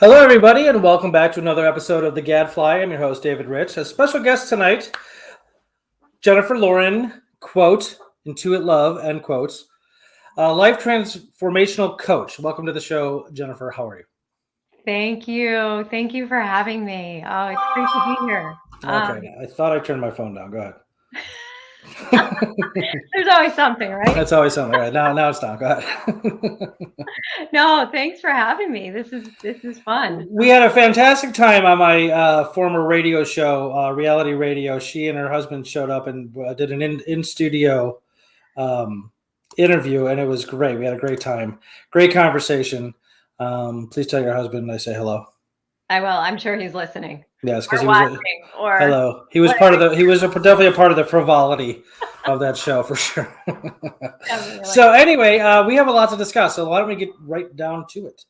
Hello, everybody, and welcome back to another episode of the Gadfly. I'm your host, David Rych. A special guest tonight, Jennifer Lauren, quote, Intuit Love, end quotes, life transformational coach. Welcome to the show, Jennifer. How are you? Thank you. Thank you for having me. Oh, it's great to be here. Okay, I thought I turned my phone down. Go ahead. There's always something, right? That's always something, right? Now it's down. Go ahead. No, thanks for having me. This is fun. We had a fantastic time on my former radio show, reality radio. She and her husband showed up and did an in studio um, interview, and it was great. We had a great time, great conversation. Please tell your husband I say hello. I will. I'm sure he's listening Yes, because or he was watching or hello. He was part of whatever. the. He was definitely a part of the frivolity of that show for sure. Definitely. So anyway, we have a lot to discuss. So why don't we get right down to it?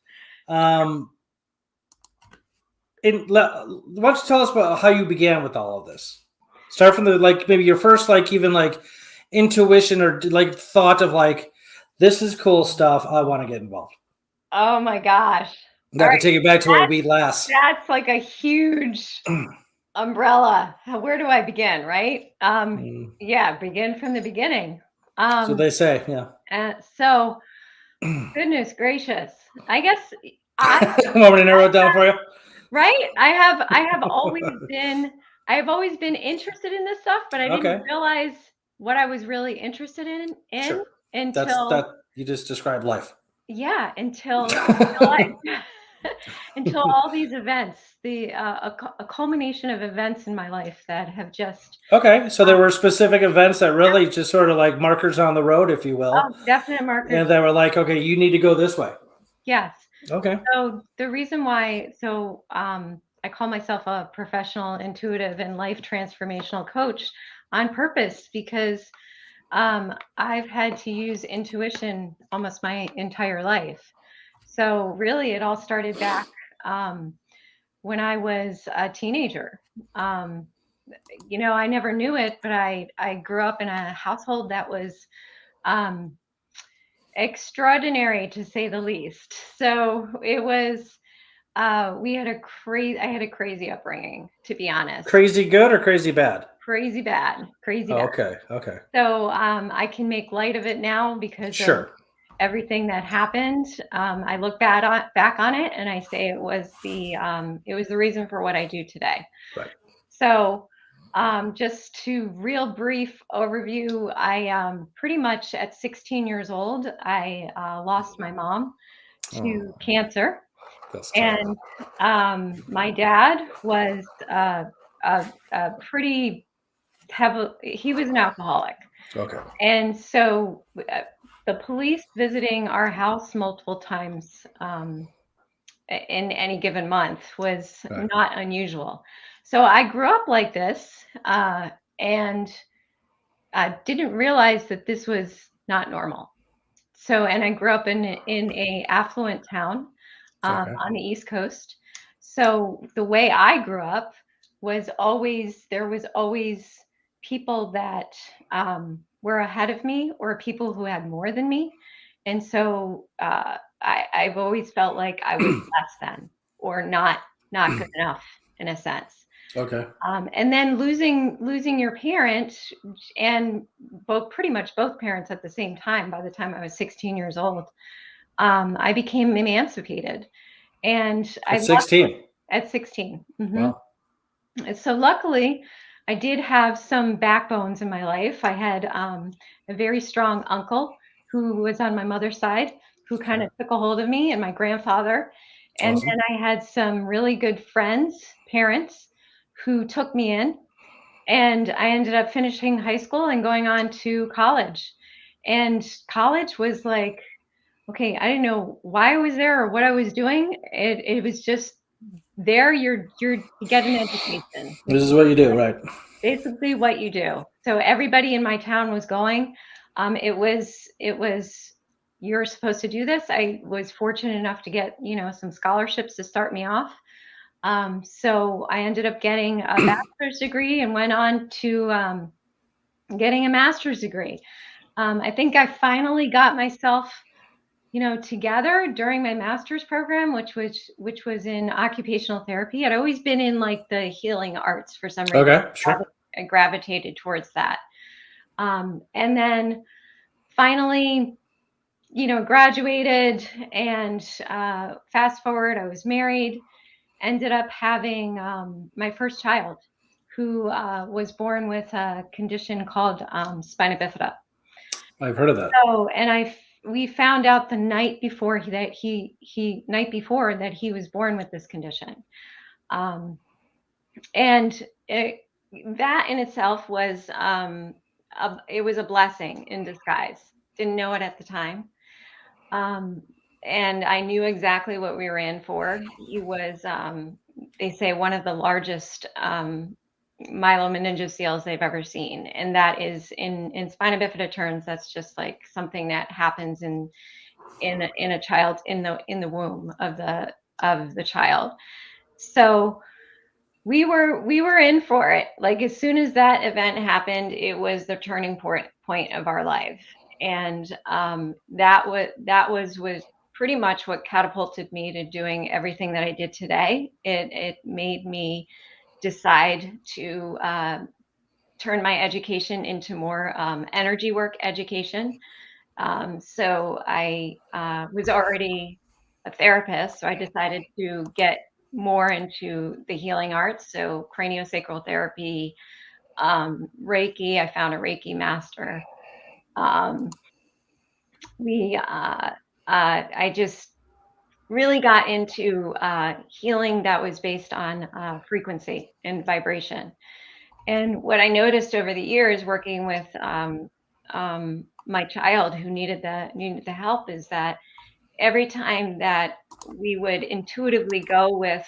Um, why don't you tell us about how you began with all of this? Start from the maybe your first even intuition or thought of this is cool stuff. I want to get involved. Oh my gosh. All That could right. take you back to where That's we last. that's like a huge umbrella. Where do I begin, right? Yeah, begin from the beginning. So they say, yeah. So goodness gracious. I guess I Want me to narrow it down for you? right? I have always been interested in this stuff, but I didn't Okay, realize what I was really interested in sure. That's until that. You just described life. yeah, until I until all these events, a culmination of events in my life that have just Okay, so there um, were specific events that really just sort of like markers on the road, if you will, definite markers. and they were like, okay, you need to go this way. Yes. Okay, So the reason why, I call myself a professional intuitive and life transformational coach on purpose because I've had to use intuition almost my entire life. So really, it all started back um, when I was a teenager. Um, I never knew it, but I grew up in a household that was um, extraordinary to say the least. So it was I had a crazy upbringing, to be honest. crazy good or crazy bad? Crazy bad, crazy Oh, bad. okay, okay, So I can make light of it now because of sure. everything that happened. I look back on it and I say it was the reason for what I do today. Right. So just to real brief overview, I pretty much at 16 years old, I lost my mom Oh, to cancer. that's terrible. And my dad was a pretty heavy, he was an alcoholic. Okay. And so the police visiting our house multiple times in any given month was Right. not unusual. So I grew up like this and I didn't realize that this was not normal. So, and I grew up in a affluent town Okay. on the East Coast. So the way I grew up was always there was always people that were ahead of me or people who had more than me, and so I've always felt like I was less than or not good enough in a sense. Okay. And then losing your parent and both pretty much both parents at the same time. By the time I was 16 years old, I became emancipated, and I At luckily 16. at 16. Wow. So luckily, I did have some backbones in my life. I had a very strong uncle who was on my mother's side, who kind Okay. of took a hold of me, and my grandfather. And Awesome. then I had some really good friends, parents, who took me in. And I ended up finishing high school and going on to college. And college was like, okay, I didn't know why I was there or what I was doing. It was just there. You're to get an education, This which is is what you do, right? basically what you do. So everybody in my town was going. It was you're supposed to do this. I was fortunate enough to get some scholarships to start me off. So I ended up getting a bachelor's degree and went on to getting a master's degree. I think I finally got myself, together during my master's program, which was in occupational therapy. I'd always been in like the healing arts for some reason. Okay, sure. I gravitated towards that. And then finally, graduated, and fast forward, I was married, ended up having my first child, who was born with a condition called spina bifida. I've heard of that. So, and we found out the night before that he was born with this condition, and that in itself was it was a blessing in disguise. Didn't know it at the time, and I knew exactly what we were in for. He was, they say, one of the largest myelomeningocele they've ever seen, and that is in spina bifida terms, that's just like something that happens in a child in the womb of the child. So we were in for it. Like, as soon as that event happened, it was the turning point of our life, and that was pretty much what catapulted me to doing everything that I did today. It made me decide to turn my education into more energy work education. So I was already a therapist, so I decided to get more into the healing arts. So craniosacral therapy, Reiki. I found a Reiki Master. I just really got into healing that was based on frequency and vibration. And what I noticed over the years working with my child who needed the help is that every time that we would intuitively go with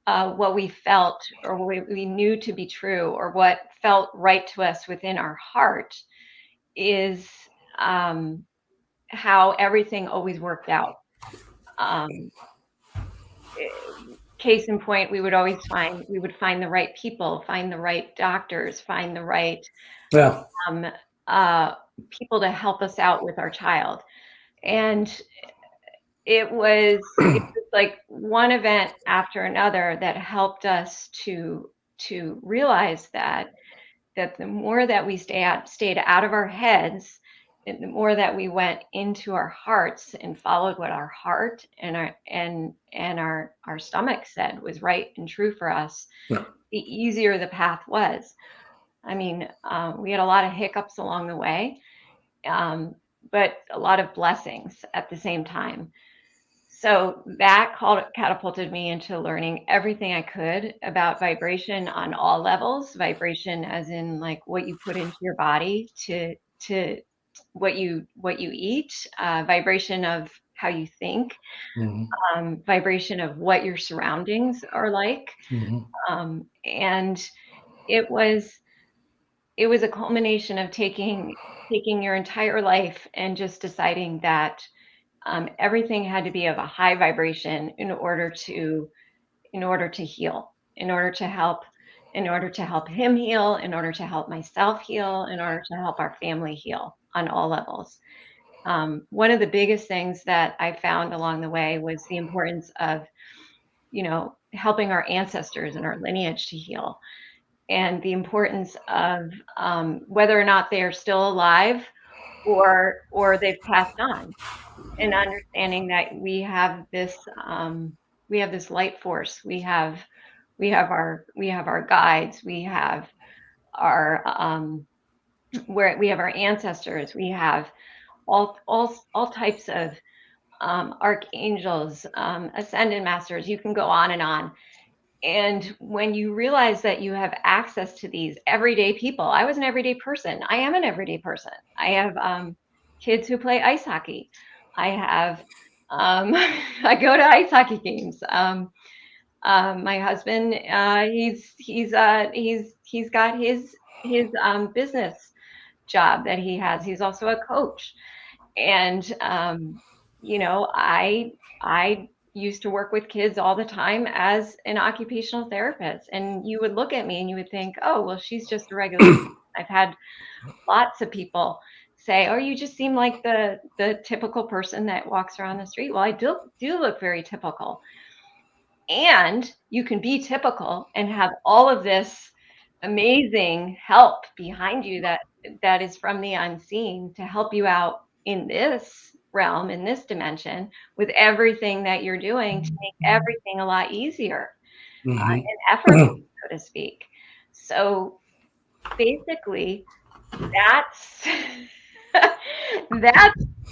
what we felt or what we knew to be true or what felt right to us within our heart, is how everything always worked out. Case in point, we would find the right people, find the right doctors, find the right people to help us out with our child. And it was like one event after another that helped us to realize that the more that we stayed out of our heads, and the more that we went into our hearts and followed what our heart and our stomach said was right and true for us, the easier the path was. I mean, we had a lot of hiccups along the way, but a lot of blessings at the same time. So that catapulted me into learning everything I could about vibration on all levels. Vibration as in like what you put into your body to what you eat, vibration of how you think, vibration of what your surroundings are like. And it was a culmination of taking your entire life and just deciding that everything had to be of a high vibration in order to heal, in order to help him heal, in order to help myself heal, in order to help our family heal on all levels. One of the biggest things that I found along the way was the importance of, helping our ancestors and our lineage to heal, and the importance of whether or not they are still alive or they've passed on, and understanding that we have this light force. We have our guides. We have our we have our ancestors. We have all types of archangels, ascended masters. You can go on and on. And when you realize that you have access to these everyday people, I was an everyday person. I am an everyday person. I have kids who play ice hockey. I have I go to ice hockey games. My husband, he's got his business job that he has. He's also a coach, and I used to work with kids all the time as an occupational therapist, and you would look at me and you would think, oh, well, she's just a regular. I've had lots of people say, oh, you just seem like the typical person that walks around the street. Well, I do look very typical. And you can be typical and have all of this amazing help behind you that is from the unseen to help you out in this realm, in this dimension, with everything that you're doing to make everything a lot easier Mhm. and effortless, so to speak. So basically, that's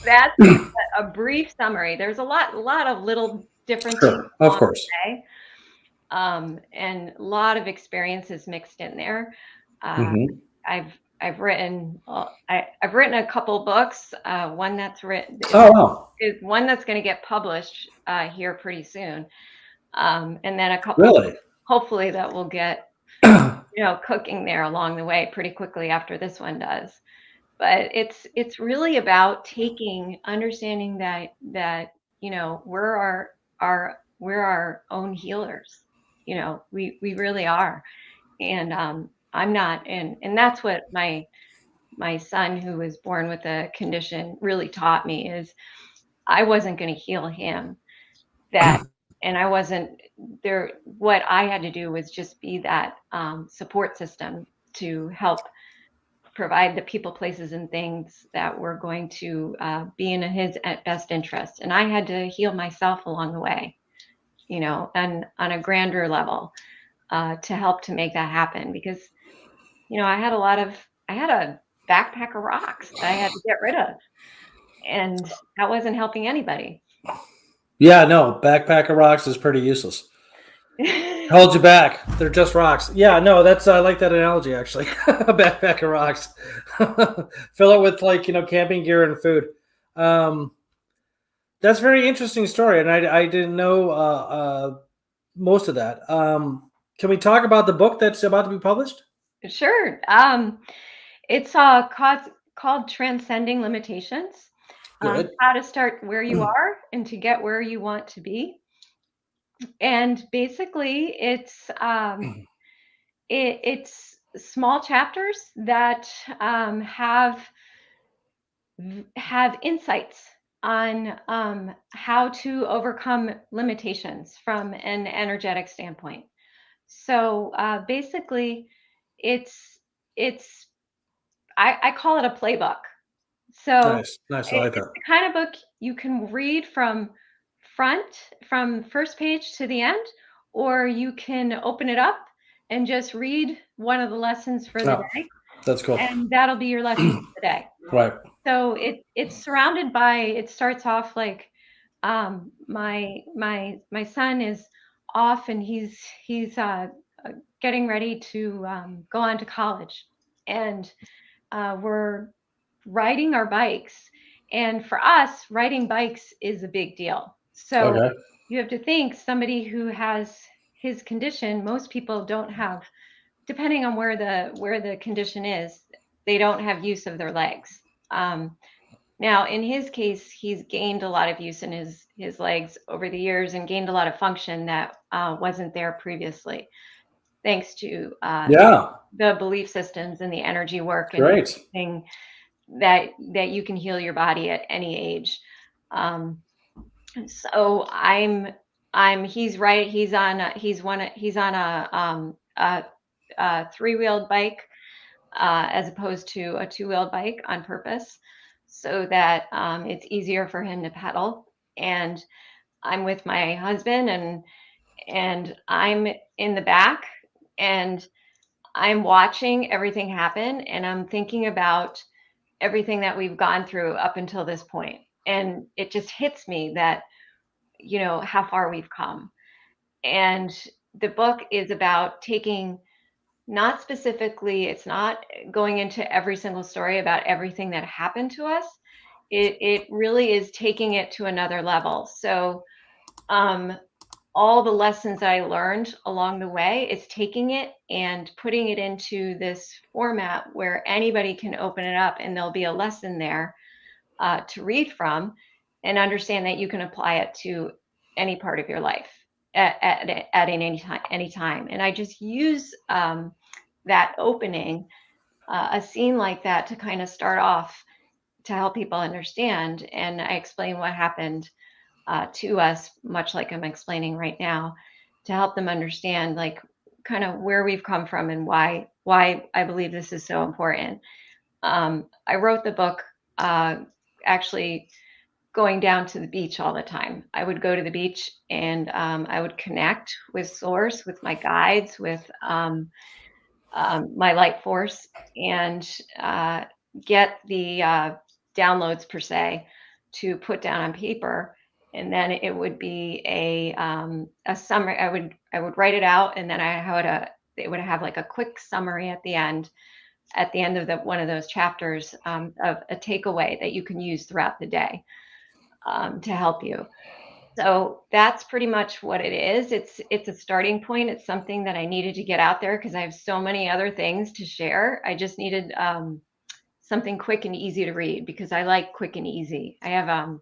that's a brief summary. There's a lot of little different things Sure, of along course. the way, and a lot of experiences mixed in there. Uh, Mhm. I've written I've written a couple books. One that's written Oh, wow. is one that's going to get published here pretty soon, and then a couple Really? hopefully that will get cooking there along the way pretty quickly after this one does. But it's really about understanding that we're we're our own healers. We really are. And I'm not, and that's what my son, who was born with a condition, really taught me, is I wasn't going to heal him. That And I wasn't there. What I had to do was just be that support system to help provide the people, places, and things that were going to be in his best interest. And I had to heal myself along the way, and on a grander level, to help to make that happen. Because I had a backpack of rocks that I had to get rid of, and that wasn't helping anybody. Yeah, no, backpack of rocks is pretty useless. Hold you back. They're just rocks. Yeah, no, that's I like that analogy actually. A backpack of rocks. Fill it with camping gear and food. Um, that's a very interesting story, and I didn't know most of that. Can we talk about the book that's about to be published? Sure. It's called Transcending Limitations. Good. How to start where you are and to get where you want to be. And basically, it's small chapters that have insights on how to overcome limitations from an energetic standpoint. So basically, it's it's I call it a playbook. So Nice, nice. I like it's that. the kind of book you can read from first page to the end, or you can open it up and just read one of the lessons for the Oh, day, that's cool. and that'll be your lesson for the day. Right. So it's surrounded by. It starts off like my son is off, and he's getting ready to go on to college, and we're riding our bikes. And for us, riding bikes is a big deal. So Okay. you have to think, somebody who has his condition, most people don't have, depending on where the condition is, they don't have use of their legs. Now, in his case, he's gained a lot of use in his legs over the years and gained a lot of function that wasn't there previously, thanks to Yeah. the belief systems and the energy work and Great. everything that you can heal your body at any age. Um, so he's right. He's on a three-wheeled bike as opposed to a two-wheeled bike on purpose, so that it's easier for him to pedal. And I'm with my husband, and I'm in the back, and I'm watching everything happen, and I'm thinking about everything that we've gone through up until this point. And it just hits me that, how far we've come. And the book is about taking, not specifically, it's not going into every single story about everything that happened to us. It really is taking it to another level. So, um, all the lessons I learned along the way, it's taking it and putting it into this format where anybody can open it up, and there'll be a lesson there to read from, and understand that you can apply it to any part of your life at any time. And I just use that opening, a scene like that, to kind of start off help people understand. And I explain what happened to us, much like I'm explaining right now, to help them understand like kind of where we've come from and why I believe this is so important. I wrote the book actually going down to the beach all the time. I would go to the beach and I would connect with source, with my guides, with my light force, and get the downloads per se to put down on paper. And then it would be a summary. I would write it out, and then I would it would have like a quick summary at the end of one of those chapters, of a takeaway that you can use throughout the day, to help you. So that's pretty much what it is. It's a starting point. It's something that I needed to get out there because I have so many other things to share. I just needed something quick and easy to read because I like quick and easy. I have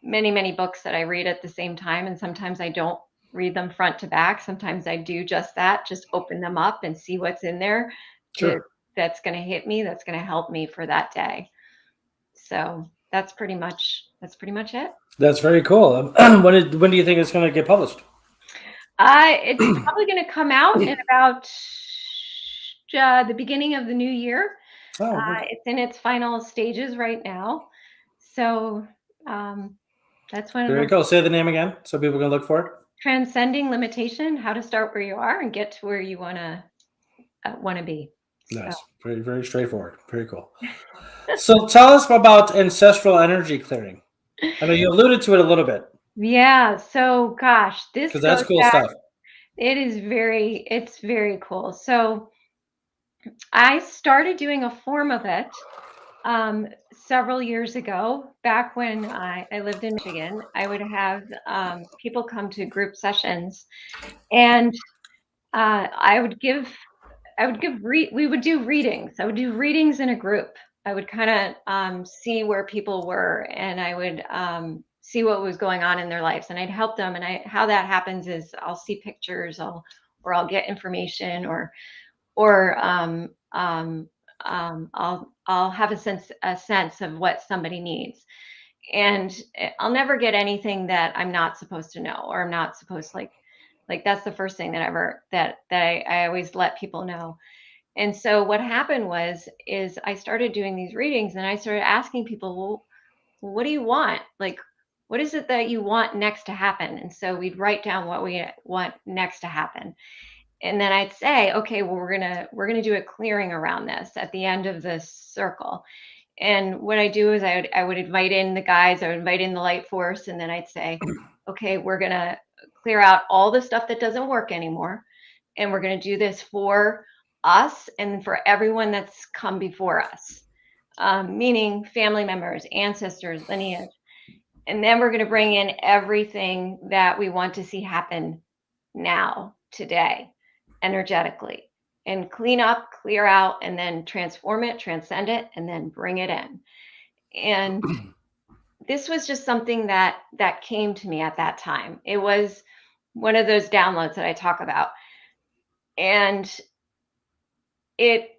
many books that I read at the same time, and sometimes I don't read them front to back. Sometimes I do just that, just open them up and see what's in there that's going to hit me, that's going to help me for that day. So that's pretty much it. That's very cool. When do you think it's going to get published? It's probably going to come out in about the beginning of the new year. It's in its final stages right now. So that's when Very cool. Say the name again so people can look for it. Transcending Limitation: How to Start Where You Are and Get to Where You want to be. Nice. So. Very, very straightforward. Very cool. So tell us about ancestral energy clearing. I know you alluded to it a little bit. Yeah. So gosh, because that's cool stuff. It's very cool. So I started doing a form of it several years ago, back when I lived in Michigan. I would have people come to group sessions, and we would do readings. I would do readings in a group. I would kind of see where people were, and I would see what was going on in their lives, and I'd help them. And how that happens is I'll see pictures, I'll get information, or I'll have a sense of what somebody needs. And I'll never get anything that I'm not supposed to know, or I'm not supposed to like that's the first thing that I always let people know. And so what happened is I started doing these readings, and I started asking people, well, what do you want? Like, what is it that you want next to happen? And so we'd write down what we want next to happen. And then I'd say, okay, well, we're gonna do a clearing around this at the end of this circle. And what I do is I would invite in the guides, I would invite in the light force, and then I'd say, okay, we're gonna clear out all the stuff that doesn't work anymore, and we're gonna do this for us and for everyone that's come before us, meaning family members, ancestors, lineage. And then we're gonna bring in everything that we want to see happen now, today, energetically, and clean up, clear out, and then transform it, transcend it, and then bring it in. And this was just something that came to me at that time. It was one of those downloads that I talk about. And it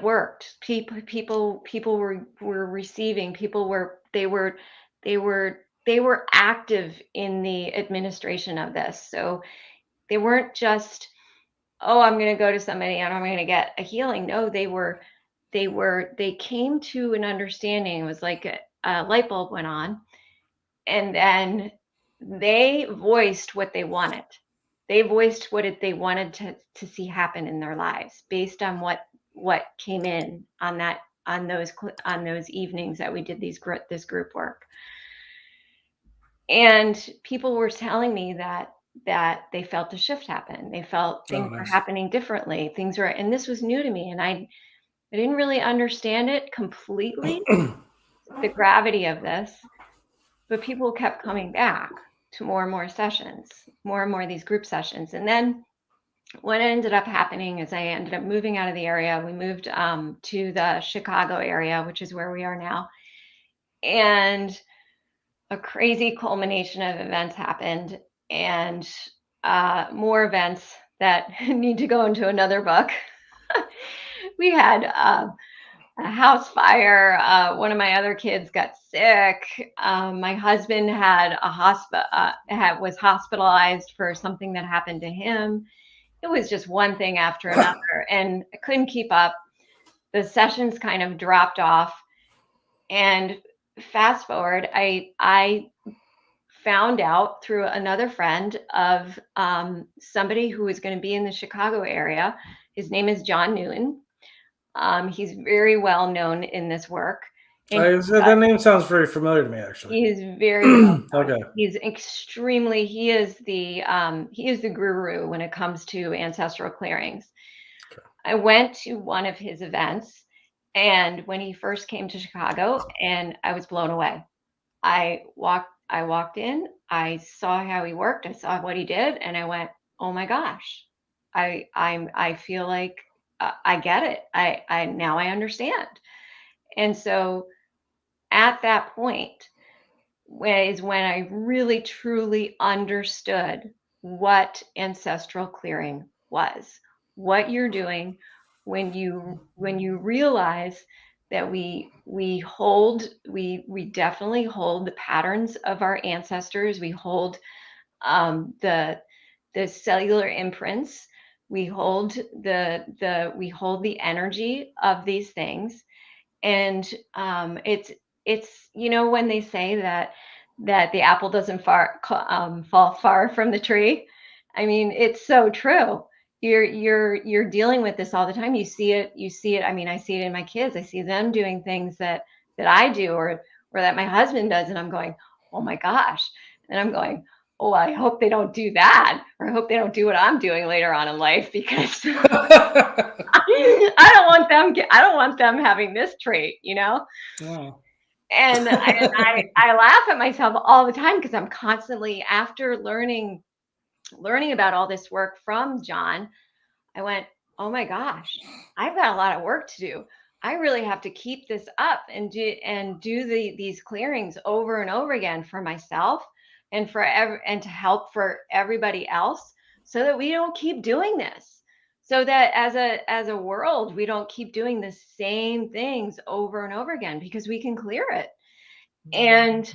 worked. People were receiving. They were active in the administration of this. So they weren't just, oh, I'm going to go to somebody and I'm going to get a healing. No, they came to an understanding. It was like a light bulb went on, and then they voiced what they wanted. They voiced what they wanted to see happen in their lives based on what came in on those evenings that we did this group work. And people were telling me that they felt a shift happen. They felt things were happening differently. And this was new to me, and I didn't really understand it completely, the gravity of this, but people kept coming back to more and more sessions, more and more of these group sessions. And then what ended up happening is I ended up moving out of the area. We moved to the Chicago area, which is where we are now. And a crazy culmination of events happened, and more events that need to go into another book. We had a house fire. One of my other kids got sick. My husband had was hospitalized for something that happened to him. It was just one thing after another, and I couldn't keep up. The sessions kind of dropped off, and fast forward, I found out through another friend of somebody who was going to be in the Chicago area. His name is John Newton. He's very well known in this work. And That name sounds very familiar to me, actually. he is very well known. Okay. He's extremely, he is the guru when it comes to ancestral clearings. Okay. I went to one of his events, and when he first came to Chicago, and I was blown away. I walked in, I saw how he worked, I saw what he did, and I went, "Oh my gosh. I feel like I get it. I now I understand." And so at that point is when I really truly understood what ancestral clearing was. What you're doing when you realize that we definitely hold the patterns of our ancestors. We hold the cellular imprints. We hold the energy of these things, and it's when they say that the apple doesn't fall far from the tree. I mean, it's so true. You're dealing with this all the time. You see it. I mean, I see it in my kids. I see them doing things that I do, or that my husband does, and I'm going, oh my gosh. And I'm going, oh, I hope they don't do that, or I hope they don't do what I'm doing later on in life, because I don't want them having this trait, Oh. And I laugh at myself all the time, because I'm constantly, after learning about all this work from John, I went, oh my gosh, I've got a lot of work to do. I really have to keep this up and do these clearings over and over again for myself, and and to help for everybody else, so that we don't keep doing this. So that as a world, we don't keep doing the same things over and over again, because we can clear it. And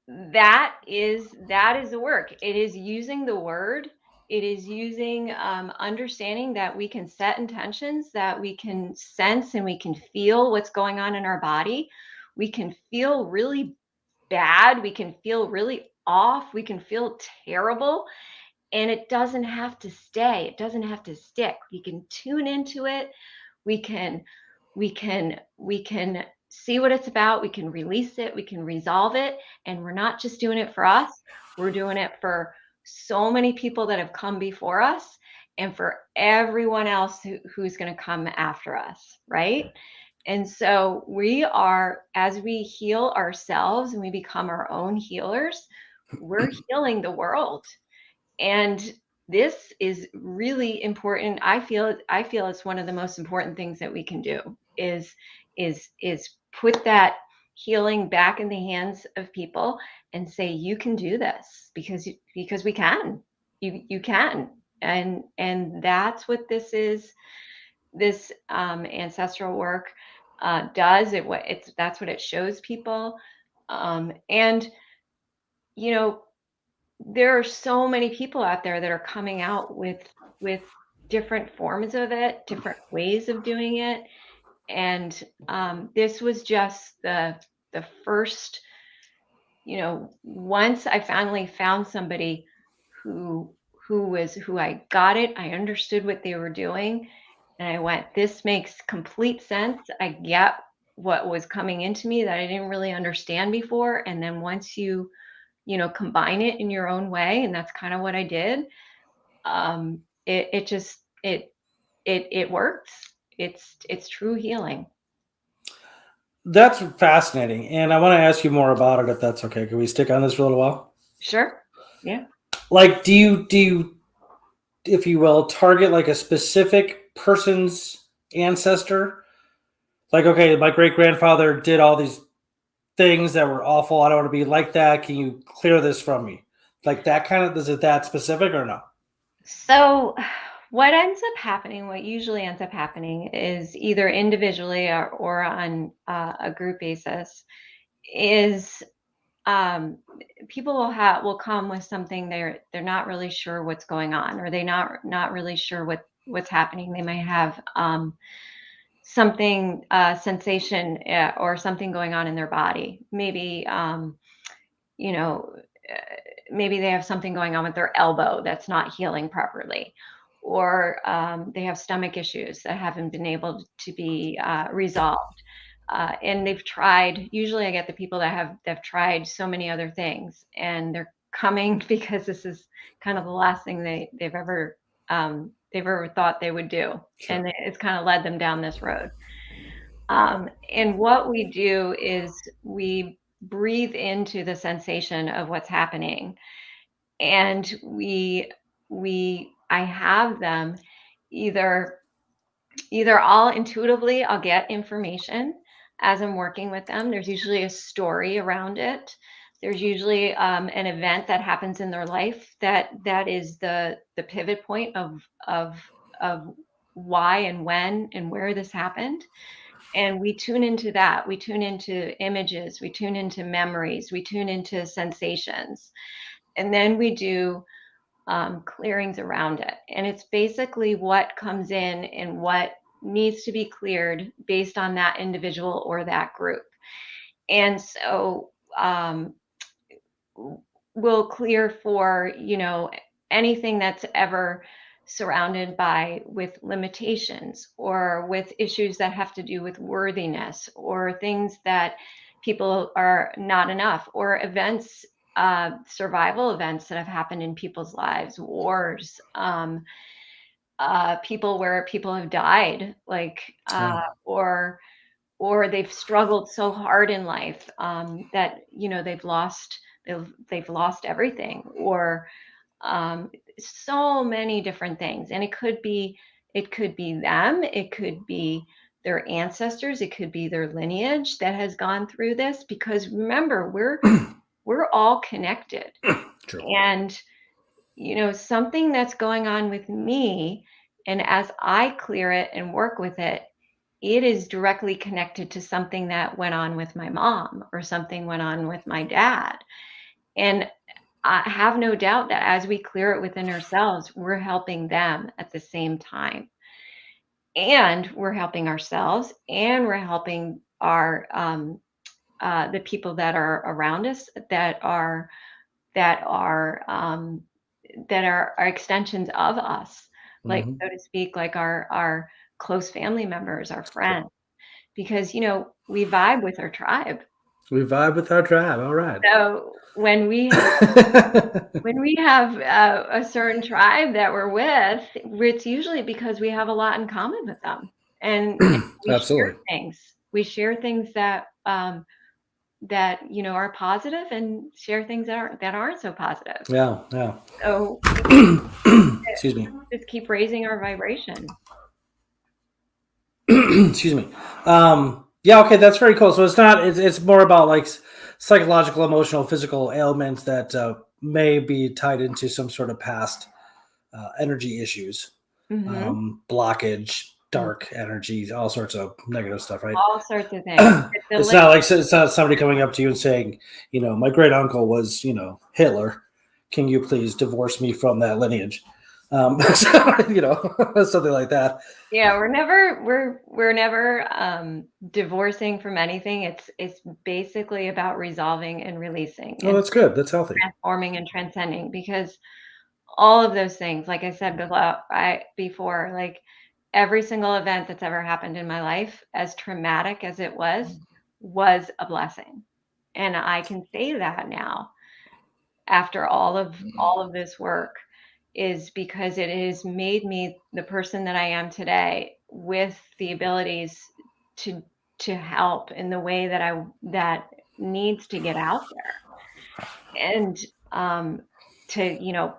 that is the work. It is using the word. It is using understanding that we can set intentions, that we can sense and we can feel what's going on in our body. We can feel really bad. We can feel really off. We can feel terrible. And it doesn't have to stay. It doesn't have to stick. We can tune into it. We can see what it's about. We can release it. We can resolve it. And we're not just doing it for us. We're doing it for so many people that have come before us, and for everyone else who's going to come after us, right? And so as we heal ourselves and we become our own healers, we're healing the world. And this is really important. I feel it's one of the most important things that we can do, is put that healing back in the hands of people, and say, you can do this, because we can. You can. And that's what this is. This ancestral work does. That's what it shows people. And you know there are so many people out there that are coming out with different forms of it, different ways of doing it. And this was just the first, once I finally found somebody who I got it, I understood what they were doing, and I went, this makes complete sense. I get what was coming into me that I didn't really understand before. And then once combine it in your own way, and that's kind of what I did. It works. It's true healing. That's fascinating, and I want to ask you more about it, if that's okay. Can we stick on this for a little while? Sure. Yeah. Like, do you, if you will, target like a specific person's ancestor? Like, okay, my great grandfather did all these things that were awful. I don't want to be like that. Can you clear this from me? Like that kind of, is it that specific or no? So What ends up happening, what usually ends up happening is either individually or on a group basis, is um, people will come with something they're not really sure what's going on, or they not really sure what's happening. They might have something sensation or something going on in their body. Maybe you know maybe they have something going on with their elbow that's not healing properly, or they have stomach issues that haven't been able to be resolved. And they've tried. Usually, I get the people that have tried so many other things, and they're coming because this is kind of the last thing they've ever thought they would do, Sure. and it's kind of led them down this road. And what we do is we breathe into the sensation of what's happening, and I have them either I'll intuitively I'll get information as I'm working with them. There's usually a story around it. There's usually an event that happens in their life that is the pivot point of why and when and where this happened. And we tune into that. We tune into images. We tune into memories. We tune into sensations. And then we do clearings around it. And it's basically what comes in and what needs to be cleared based on that individual or that group. And so we'll clear for, anything that's ever surrounded by with limitations, or with issues that have to do with worthiness, or things that people are not enough, or events, survival events that have happened in people's lives, wars, people where people have died, like Yeah. or they've struggled so hard in life, that they've lost everything, or so many different things. And it could be them, it could be their ancestors, it could be their lineage that has gone through this, because remember, we're all connected. True. And something that's going on with me, and as I clear it and work with it, it is directly connected to something that went on with my mom, or something went on with my dad. And I have no doubt that as we clear it within ourselves, we're helping them at the same time. And we're helping ourselves, and we're helping the people that are around us, that are are extensions of us, like, Mhm. so to speak, like our close family members, our Sure. friends, because we vibe with our tribe. We vibe with our tribe. All right. So when we have a certain tribe that we're with, it's usually because we have a lot in common with them, and we share Absolutely. things. We share things that are positive, and share things that aren't so positive. Yeah. Yeah. So Excuse me. just keep raising our vibration. Excuse me. Yeah. Okay. That's very cool. So it's not. It's more about like psychological, emotional, physical ailments that may be tied into some sort of past energy issues, Hmm. blockage, dark energy, all sorts of negative stuff, right? All sorts of things. It's not somebody coming up to you and saying, my great uncle was, Hitler. Can you please divorce me from that lineage? Something like that. Yeah, we're never divorcing from anything. It's basically about resolving and releasing, Oh, and that's good. That's healthy. transforming and transcending, because all of those things, like I said before, like, every single event that's ever happened in my life, as traumatic as it was a blessing. And I can say that now, after all of this work, is because it has made me the person that I am today, with the abilities to help in the way that needs to get out there, and to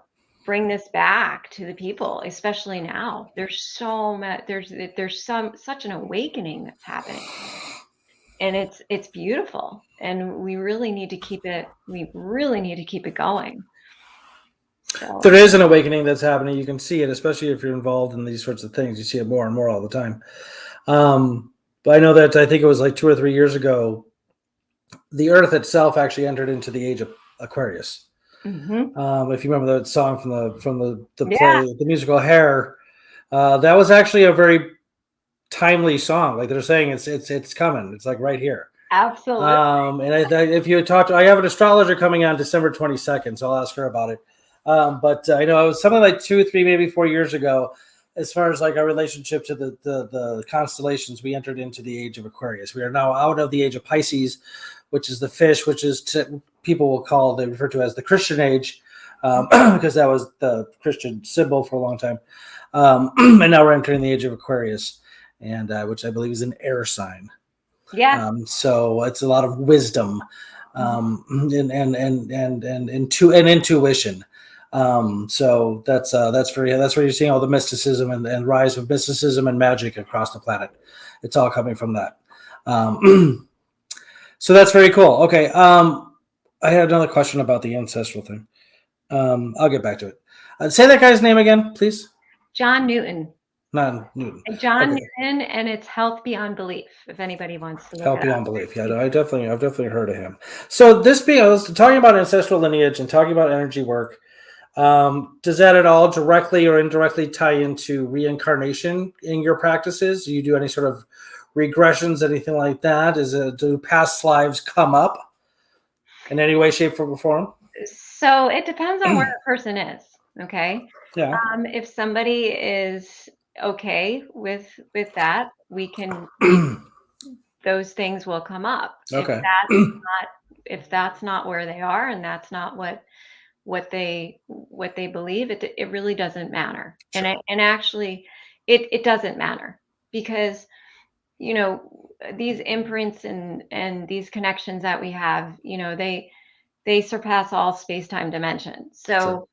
bring this back to the people, especially now. There's so much. There's such an awakening that's happening, and it's beautiful, and we really need to keep it. We really need to keep it going. So There is an awakening that's happening. You can see it, especially if you're involved in these sorts of things. You see it more and more all the time. But I know that I think it was like 2 or 3 years ago, the Earth itself actually entered into the age of Aquarius. If you remember that song from the yeah, play, the musical Hair, that was actually a very timely song. Like they're saying, it's coming. It's like right here. absolutely. And if you talk to, I have an astrologer coming on December 22nd, so I'll ask her about it. But I know it was something like 2, 3, maybe 4 years ago. As far as like our relationship to the constellations, we entered into the age of Aquarius. We are now out of the age of Pisces, which is the fish, which is people will call, they refer to as the Christian age, because that was the Christian symbol for a long time. And now we're entering the age of Aquarius, and which I believe is an air sign. Yes. So it's a lot of wisdom, and intuition. So that's where you're seeing all the mysticism and rise of mysticism and magic across the planet. It's all coming from that. So that's very cool. Okay. I had another question about the ancestral thing. I'll get back to it. Say that guy's name again, please. John Newton. Not Newton. John Okay. Newton, and it's Health Beyond Belief, if anybody wants to look Help it up. beyond belief. Yeah, I've definitely heard of him. So this being talking about ancestral lineage and talking about energy work, does that at all directly or indirectly tie into reincarnation in your practices? Do you do any sort of regressions, anything like that? Do past lives come up in any way, shape, or form? So it depends on where a person is. Okay. Yeah. If somebody is okay with that, we can those things will come up. Okay. If that's not where they are and that's not what they believe, it really doesn't matter. Sure. And actually it doesn't matter because these imprints and these connections that we have, they surpass all space-time dimensions. So Sure.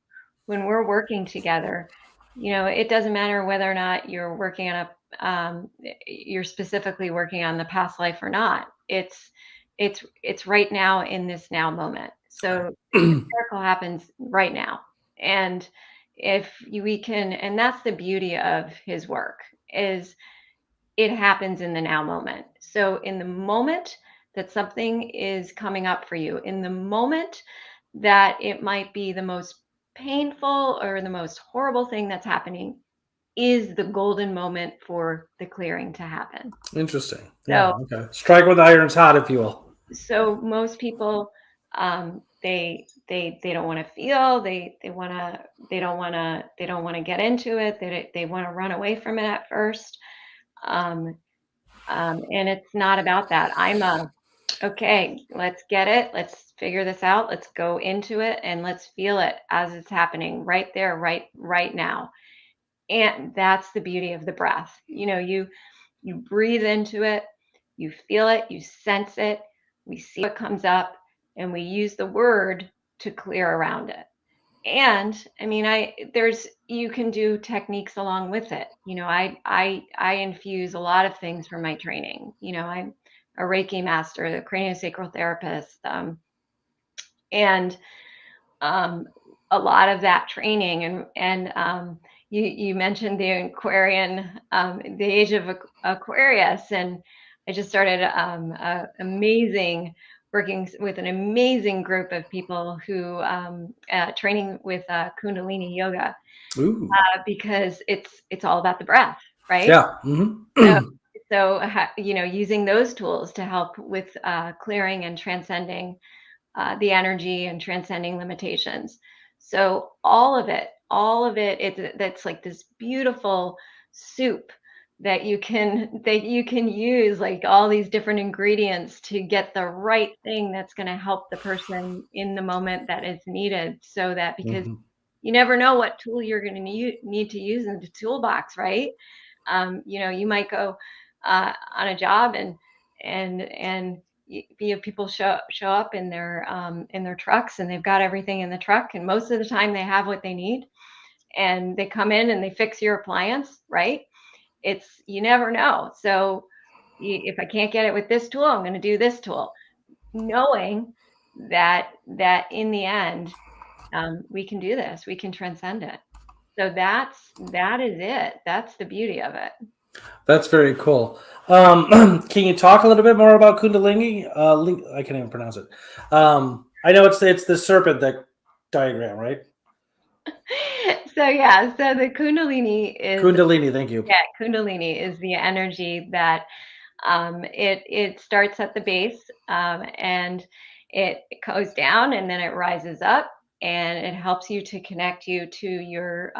when we're working together, it doesn't matter whether or not you're working on you're specifically working on the past life or not. It's right now in this now moment. So the miracle happens right now. And if we can, and that's the beauty of his work, is it happens in the now moment. So in the moment that something is coming up for you, in the moment that it might be the most painful or the most horrible thing that's happening, is the golden moment for the clearing to happen. Interesting. So, Yeah. Okay. Strike when the iron's hot, if you will. so most people, they don't want to feel, they don't want to get into it. They want to run away from it at first. Um, and it's not about that. Okay, let's get it. Let's figure this out. Let's go into it and let's feel it as it's happening right there, right now. And that's the beauty of the breath. You breathe into it, you feel it, you sense it, we see what comes up, and we use the word to clear around it. And I mean, you can do techniques along with it. I infuse a lot of things from my training. I'm a Reiki Master, the craniosacral therapist, and um, a lot of that training. And you mentioned the Aquarian, the age of Aquarius, and I just started working with an amazing group of people who training with Kundalini yoga, Ooh. because it's all about the breath, right? Yeah. Using those tools to help with clearing and transcending the energy and transcending limitations. So all of it, that's like this beautiful soup that you can use, like all these different ingredients to get the right thing that's going to help the person in the moment that is needed. So that, because you never know what tool you're going to need to use in the toolbox, right? You might go on a job and people show up in their trucks, and they've got everything in the truck, and most of the time they have what they need, and they come in and they fix your appliance, right? You never know. So if I can't get it with this tool, I'm going to do this tool, knowing that in the end we can do this. We can transcend it. So that is it. That's the beauty of it. That's very cool. Can you talk a little bit more about Kundalini? I can't even pronounce it. I know it's the serpent that diagram, right? So yeah, so the Kundalini is Kundalini, thank you. Kundalini is the energy that it starts at the base, and it goes down and then it rises up, and it helps you to connect you to your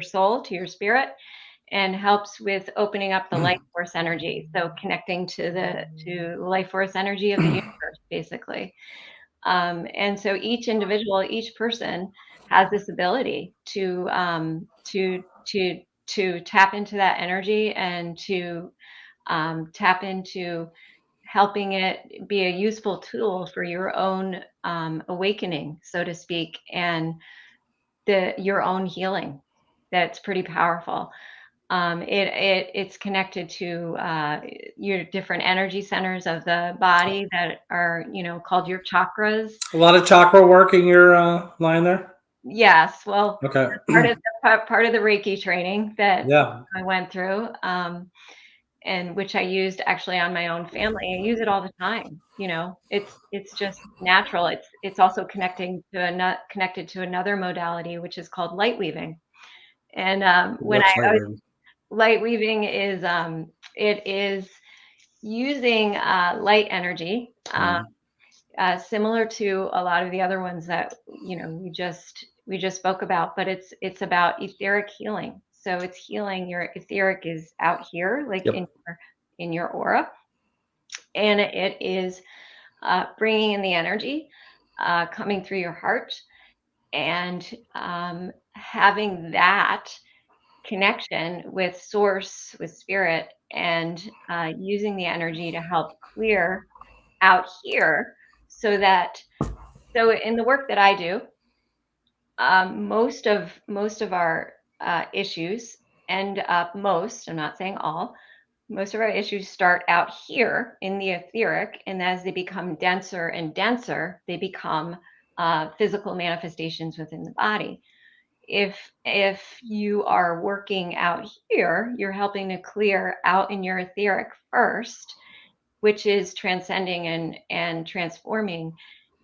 soul, to your spirit, and helps with opening up the life force energy. So connecting to the life force energy of the universe, basically. And so each individual, each person has this ability to tap into that energy, and to tap into helping it be a useful tool for your own awakening, so to speak, and your own healing. That's pretty powerful. It's connected to your different energy centers of the body that are, called your chakras. A lot of chakra work in your line there. Yes, well, Okay. part of the Reiki training that Yeah. I went through, and which I used actually on my own family. I use it all the time. It's just natural. It's also connected to another modality, which is called light weaving. And What's later? light weaving is it is using light energy, similar to a lot of the other ones that we just spoke about, but it's about etheric healing. So it's healing. Your etheric is out here, like Yep. in your aura, and it is bringing in the energy coming through your heart, and having that connection with source, with spirit, and using the energy to help clear out here, so in the work that I do, most of our issues end up, I'm not saying all, most of our issues start out here in the etheric, and as they become denser and denser, they become physical manifestations within the body. If you are working out here, you're helping to clear out in your etheric first, which is transcending and transforming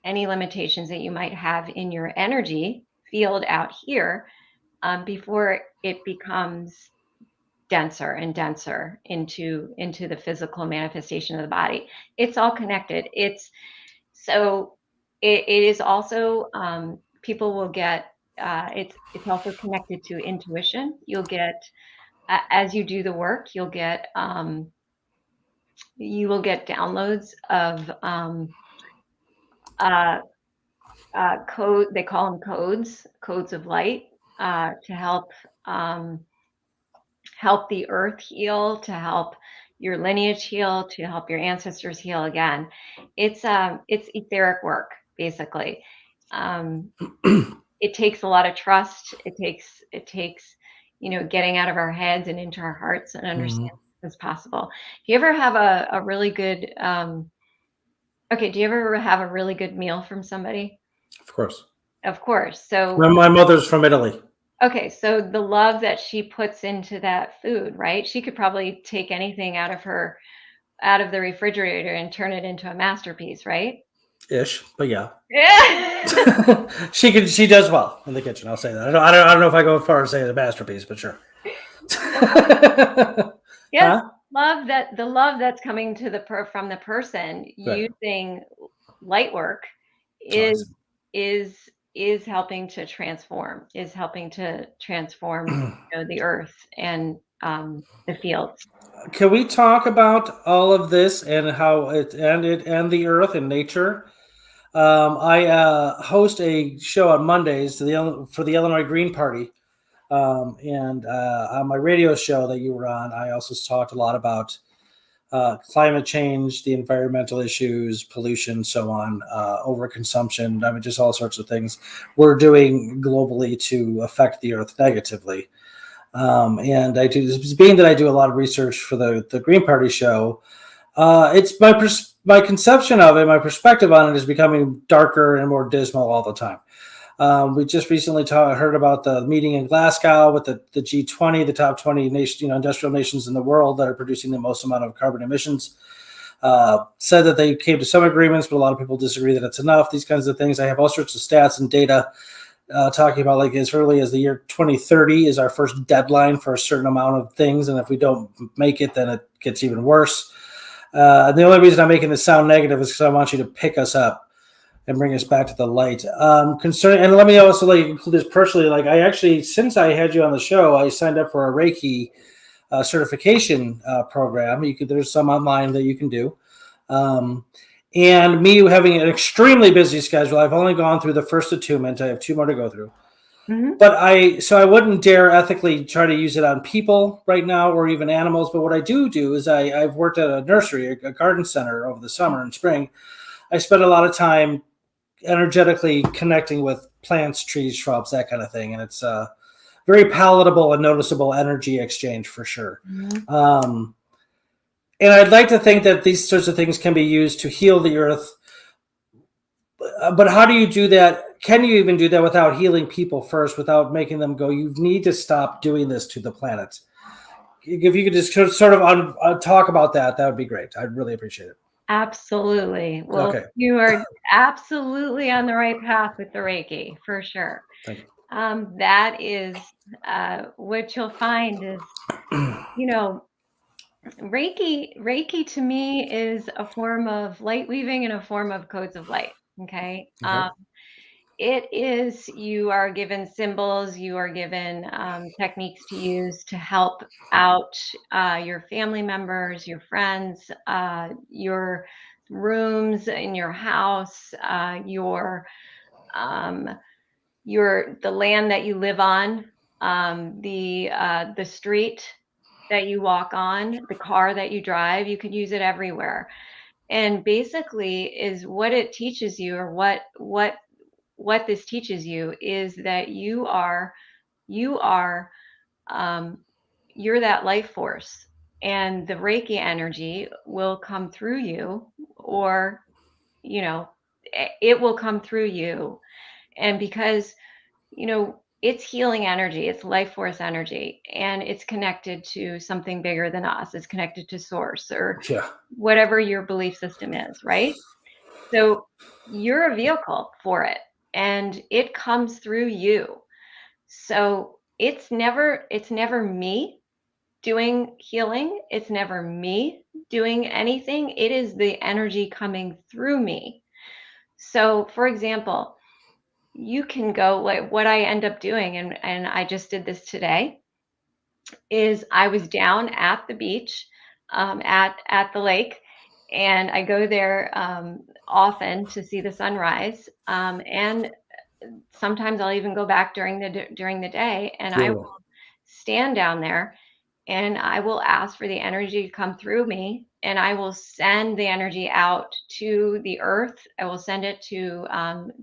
any limitations that you might have in your energy field out here, before it becomes denser and denser into the physical manifestation of the body. It's all connected. It is also, people will get, it's also connected to intuition. You'll get, as you do the work, you will get downloads of uh, code. They call them codes of light, to help the earth heal, to help your lineage heal, to help your ancestors heal again. It's etheric work, basically. It takes a lot of trust. It takes getting out of our heads and into our hearts, and understanding it's possible. Do you ever have a really good do you ever have a really good meal from somebody? Of course. Of course. So My mother's from Italy. okay, so the love that she puts into that food, right? She could probably take anything out of the refrigerator and turn it into a masterpiece, right? Ish, but yeah. Yeah. She does well in the kitchen. I'll say that. I don't know if I go as far as saying a masterpiece, but sure. Yes, Huh? the love that's coming from the person Right. using light work Oh, I is see. is helping to transform, the earth and the fields. Can we talk about all of this and how it and the earth and nature? I host a show on Mondays for the Illinois Green Party, and on my radio show that you were on, I also talked a lot about climate change, the environmental issues, pollution, so on, overconsumption. I mean, just all sorts of things we're doing globally to affect the earth negatively. And being that I do a lot of research for the Green Party show, it's my conception of it, my perspective on it is becoming darker and more dismal all the time. We just recently heard about the meeting in Glasgow with the G20, the top 20 nation, industrial nations in the world that are producing the most amount of carbon emissions. Said that they came to some agreements, but a lot of people disagree that it's enough. These kinds of things. I have all sorts of stats and data talking about like as early as the year 2030 is our first deadline for a certain amount of things, and if we don't make it, then it gets even worse. And the only reason I'm making this sound negative is because I want you to pick us up and bring us back to the light. Concerning, and let me also like include this personally. Like I actually, since I had you on the show, I signed up for a Reiki certification program. There's some online that you can do. And me having an extremely busy schedule, I've only gone through the first attunement. I have 2 more to go through. Mm-hmm. But I wouldn't dare ethically try to use it on people right now or even animals. But what I do is I've worked at a nursery, a garden center over the summer and spring. I spend a lot of time energetically connecting with plants, trees, shrubs, that kind of thing. And it's very palatable and noticeable energy exchange for sure. Mm-hmm. And I'd like to think that these sorts of things can be used to heal the earth. But how do you do that? Can you even do that without healing people first, without making them go, you need to stop doing this to the planet? If you could just sort of talk about that, that would be great. I'd really appreciate it. Absolutely. Well, Okay. you are absolutely on the right path with the Reiki, for sure. Thank you. That is what you'll find is, Reiki to me is a form of light weaving and a form of codes of light. Okay. It is, you are given symbols, you are given techniques to use to help out your family members, your friends, your rooms in your house, the land that you live on, the street that you walk on, the car that you drive. You could use it everywhere. And basically is what it teaches you, or what this teaches you, is that you're that life force, and the Reiki energy will come through you, or it will come through you. And because it's healing energy, it's life force energy, and it's connected to something bigger than us. It's connected to source, or whatever your belief system is, right? So you're a vehicle for it, and it comes through you. So it's never me doing healing. It's never me doing anything. It is the energy coming through me. So for example, you can go, like what I end up doing, and I just did this today, is I was down at the beach, at the lake, and I go there often to see the sunrise. And sometimes I'll even go back during the day, and I will stand down there, and I will ask for the energy to come through me, and I will send the energy out to the earth. I will send it to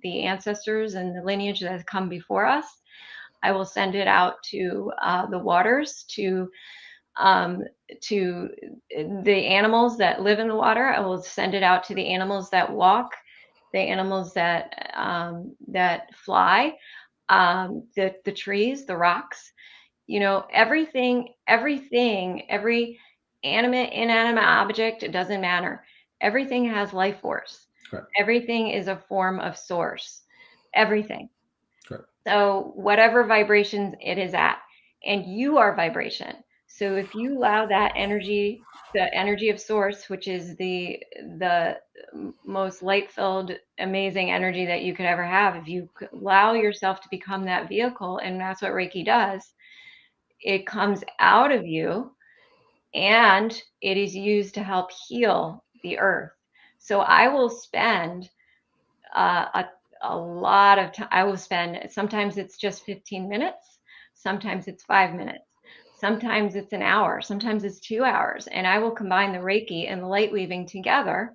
the ancestors and the lineage that has come before us. I will send it out to the waters, to the animals that live in the water. I will send it out to the animals that walk, the animals that fly, the trees, the rocks. Everything, every animate, inanimate object, it doesn't matter. Everything has life force. Right. Everything is a form of source. Everything. Right. So whatever vibrations it is at, and you are vibration. So if you allow that energy, the energy of source, which is the most light-filled, amazing energy that you could ever have, if you allow yourself to become that vehicle, and that's what Reiki does, it comes out of you, and it is used to help heal the earth. So I will spend a lot of time. I will spend, sometimes it's just 15 minutes, sometimes it's 5 minutes, sometimes it's an hour, sometimes it's 2 hours, and I will combine the Reiki and the light weaving together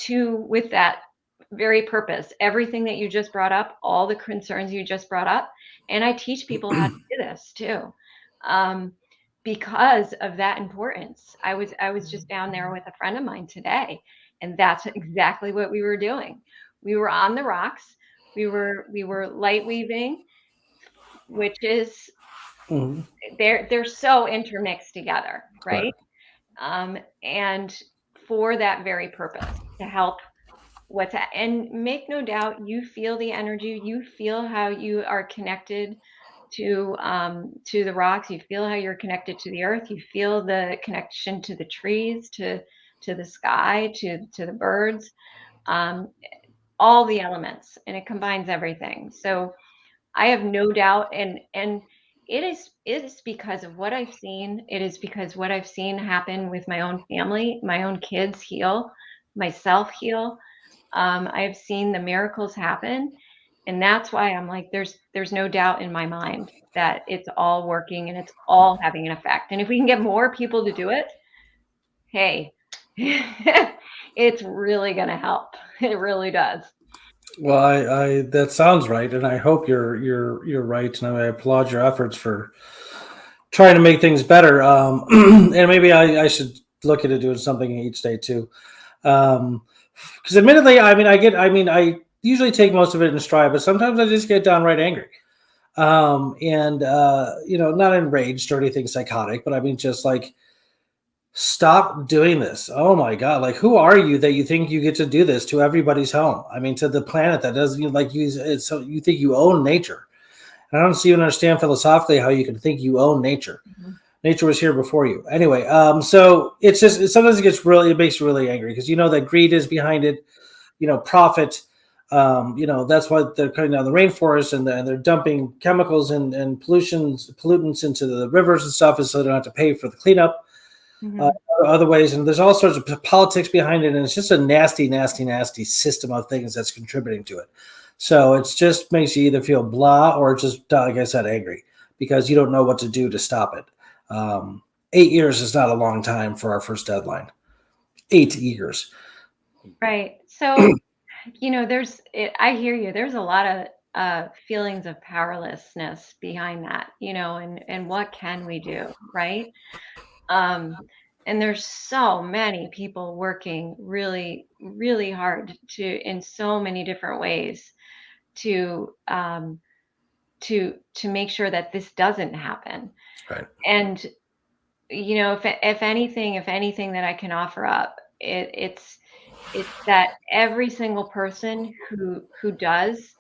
with that very purpose. Everything that you just brought up, all the concerns you just brought up, and I teach people how to do this too, because of that importance. I was just down there with a friend of mine today, and that's exactly what we were doing. We were on the rocks. We were light weaving, which is Mhm. they're so intermixed together, Right. right? And for that very purpose, to help and make no doubt, you feel the energy, you feel how you are connected to the rocks, you feel how you're connected to the earth, you feel the connection to the trees, to the sky, to the birds, um, all the elements, and it combines everything. So I have no doubt, and it is because of what I've seen. It is because what I've seen happen with my own family, my own kids heal, myself heal. I have seen the miracles happen, and that's why I'm like, there's no doubt in my mind that it's all working and it's all having an effect. And if we can get more people to do it, hey, it's really gonna help. It really does. Well, I that sounds right, and I hope you're right, and I applaud your efforts for trying to make things better. And maybe I should look into doing something each day too. Because admittedly, I usually take most of it in stride, but sometimes I just get downright angry. And not enraged or anything psychotic, but I mean, just like, stop doing this. Oh my God. Like, who are you that you think you get to do this to everybody's home? I mean, to the planet that doesn't like use it. So you think you own nature. And I don't see you understand philosophically how you can think you own nature. Mhm. Nature was here before you. Anyway, so sometimes it makes you really angry because you know that greed is behind it, profit. That's why they're cutting down the rainforest and they're dumping chemicals and pollutants into the rivers and stuff, is so they don't have to pay for the cleanup. Uh, Mhm. other ways, and there's all sorts of politics behind it, and it's just a nasty, nasty, nasty system of things that's contributing to it. So it's just makes you either feel blah or just, like I said, angry because you don't know what to do to stop it. 8 years is not a long time for our first deadline. 8 years. Right. So, I hear you. There's a lot of feelings of powerlessness behind that, and what can we do, right? Um, and there's so many people working really, really hard in so many different ways to to make sure that this doesn't happen. Right. And if anything that I can offer up, it's that every single person who does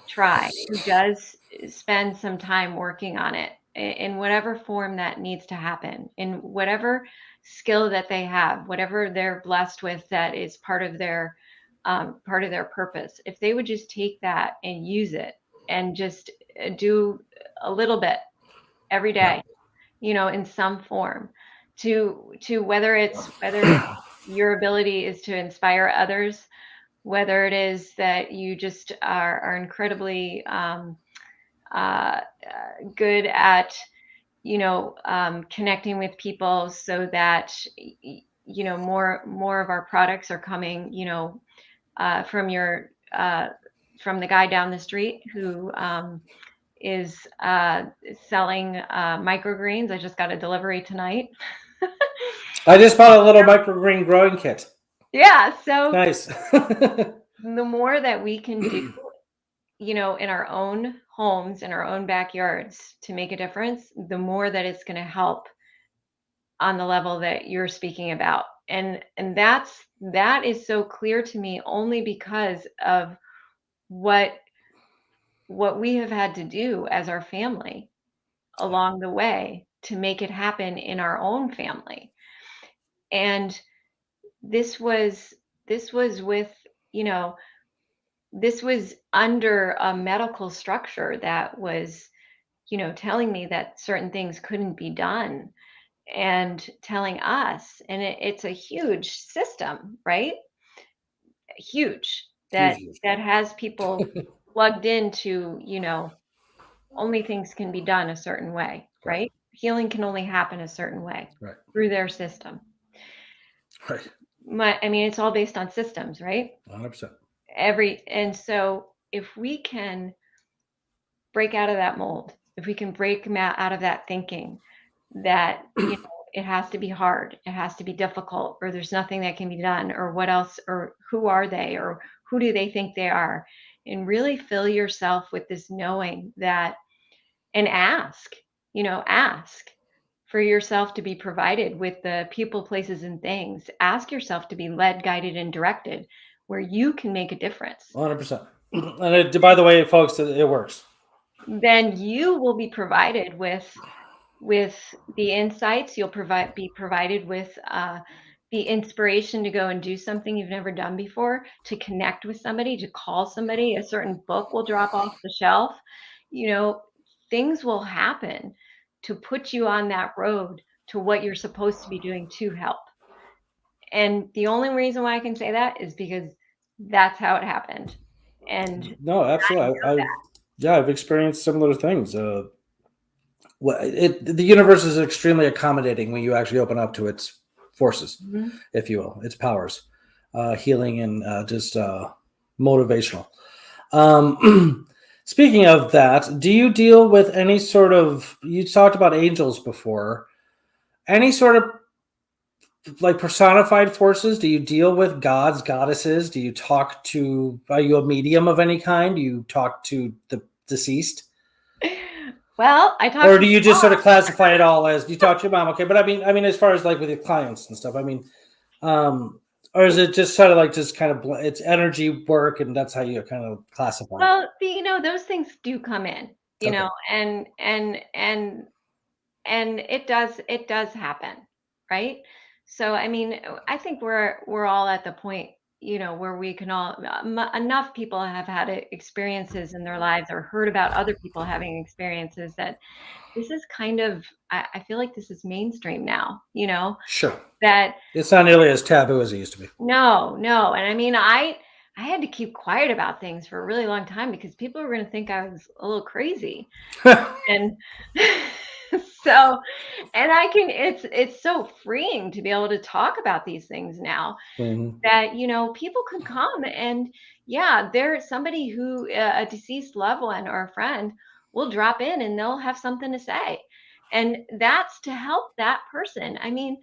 try, who does spend some time working on it in whatever form that needs to happen, in whatever skill that they have, whatever they're blessed with that is part of their purpose. If they would just take that and use it and just do a little bit every Yeah. day, in some form, to whether it's your ability is to inspire others, whether it is that you just are incredibly good at connecting with people so that more of our products are coming uh, from your uh, from the guy down the street who is selling microgreens. I just got a delivery tonight. I just bought a little microgreen growing kit. Yeah, so Nice. the more that we can do, in our own homes, in our own backyards to make a difference, the more that it's going to help on the level that you're speaking about. And that is so clear to me only because of what what we have had to do as our family along the way to make it happen in our own family. And this was this was with, you know, this was under a medical structure that was, telling me that certain things couldn't be done and telling us, and it's a huge system, right? Huge, Huge, that huge. that has people plugged into, only things can be done a certain way, Right. right? Healing can only happen a certain way Right. through their system. Right. I mean, it's all based on systems, right? 100%. And so if we can break out of that mold, if we can break them out of that thinking that, it has to be hard, it has to be difficult, or there's nothing that can be done, or what else, or who are they, or who do they think they are? and really fill yourself with this knowing that, and ask for yourself to be provided with the people, places, and things. Ask yourself to be led, guided, and directed where you can make a difference. 100%. And by the way, folks, it works. Then you will be provided with the insights. You'll be provided with the inspiration to go and do something you've never done before, to connect with somebody, to call somebody. A certain book will drop off the shelf. Things will happen to put you on that road to what you're supposed to be doing to help. And the only reason why I can say that is because that's how it happened. And no, absolutely. I've experienced similar things. The universe is extremely accommodating when you actually open up to its forces, if you will, its powers, healing and just motivational. Speaking of that, do you deal with any sort of, you talked about angels before, any sort of like personified forces? Do you deal with gods, goddesses? Do you are you a medium of any kind? Do you talk to the deceased? Well, I talk. Or do you just sort of classify it all as you talk to your mom? Okay, but I mean, as far as like with your clients and stuff, or is it just sort of like it's energy work, and that's how you kind of classify? Well, those things do come in, Okay. and it does happen, right? So I mean, I think we're all at the point, where we can all, enough people have had experiences in their lives or heard about other people having experiences that this is kind of, I feel like this is mainstream now, Sure. that it's not nearly as taboo as it used to be. No. And I mean, I had to keep quiet about things for a really long time because people were going to think I was a little crazy. And so, and it's so freeing to be able to talk about these things now that, people can come and there's somebody who, a deceased loved one or a friend will drop in and they'll have something to say. And that's to help that person. I mean,